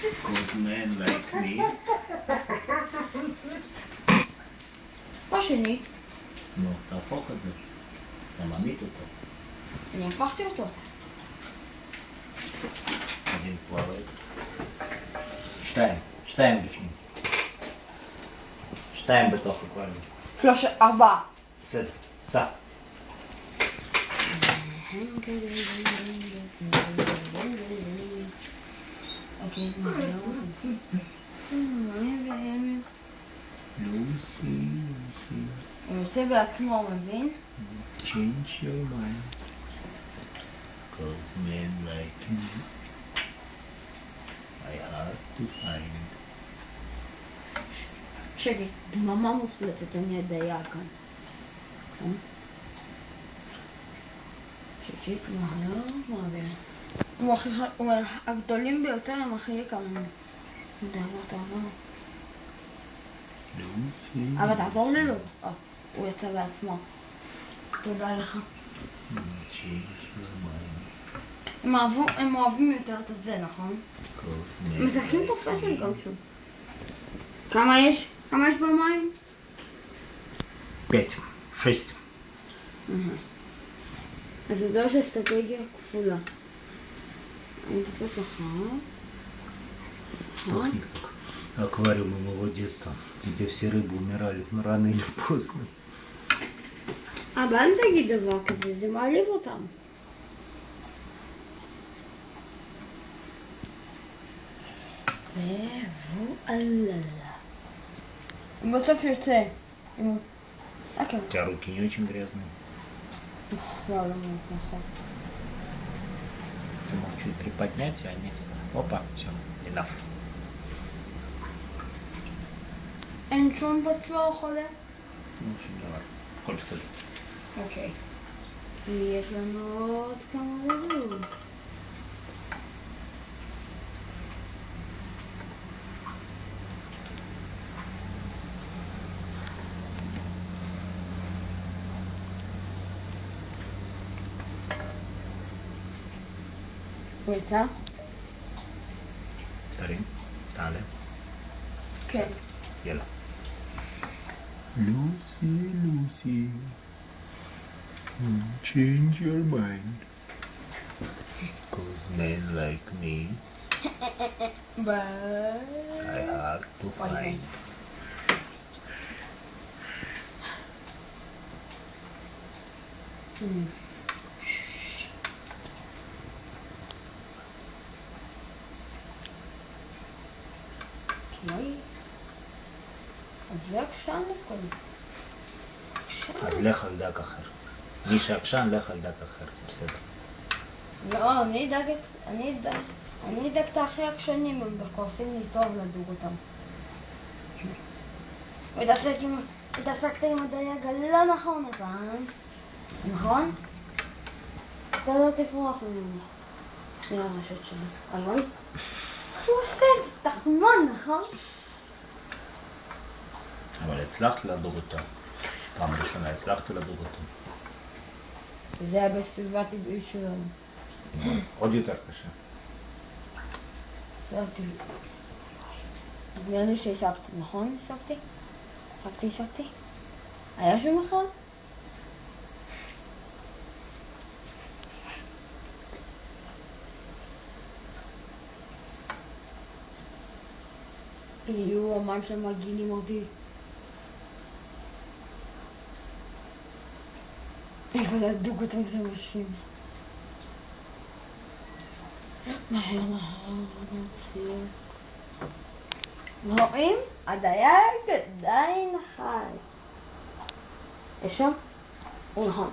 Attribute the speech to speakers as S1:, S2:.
S1: Cause men like me.
S2: מה שני?
S1: נו, תהפוך את זה. אתה ממית אותו.
S2: אני הפכתי אותו.
S1: один плавает. שתיים בפנים. שתיים בתוך הקואליזם.
S2: 4.
S1: בסדר, סע.
S2: אוקיי,
S1: לוסי.
S2: הוא יוצא בעצמו, מבין?
S1: Change your mind. Cause men like me I hard to find.
S2: שבי, דממה מוחלטת, אני אדיה כאן. שיט, הוא הגדולים ביותר, הם הכי יקרים. תעבור. אבל תעזור לי לו. הוא יצא בעצמו. תודה לך.
S1: Change your mind.
S2: הם אוהבים יותר את זה, נכון?
S1: Cause men
S2: משחקים
S1: like
S2: תופסת
S1: me.
S2: גם שוב. כמה יש? כמה יש במים?
S1: 5, 6.
S2: אז זה דורש אסטרטגיה כפולה. אני תופס לך.
S1: Аквариумы моего детства, где все рыбы умирали рано или поздно.
S2: אבל אל תגיד דבר כזה, זה מעליב אותם. ואללה. בסוף יוצא.
S1: У тебя руки не очень грязные.
S2: לא, נכון.
S1: Ты можешь чуть приподнять, и они... Опа, все, enough.
S2: אין שום פצוע או חולה?
S1: Ну, шум давай. הכל בסדר.
S2: אוקיי. יש לנו עוד כמה דברים. הוא יצא?
S1: תרים, תעלה.
S2: כן.
S1: יאללה. לוסי, change your mind. Cause men like me I hard to find.
S2: אז זה עקשן דווקא.
S1: אז לך על דק אחר. מי שעקשן, לך על דק אחר, זה בסדר.
S2: לא, אני אדאג את הכי עקשנים, הם דווקא עושים לי טוב לדוג אותם. התעסקת עם הדייג הלא נכון הפעם. נכון? אתה לא תפרוח ממנו. שנייה הרשת שלי. אלון? הוא עושה את זה תחמון, נכון?
S1: אבל הצלחת לדוג אותו. פעם ראשונה הצלחת לדוג אותו.
S2: זה היה בסביבה טבעית שלנו.
S1: אז עוד יותר קשה.
S2: לא טבעי. נראה לי שהשקתי, נכון? השקתי? היה שם אחד? יהיו, המים שלהם מגעילים אותי. אבל לדוג אותם זה משהו. מהר, נציג. רואים? הדייג עדיין חי. יש שם? הוא נכון.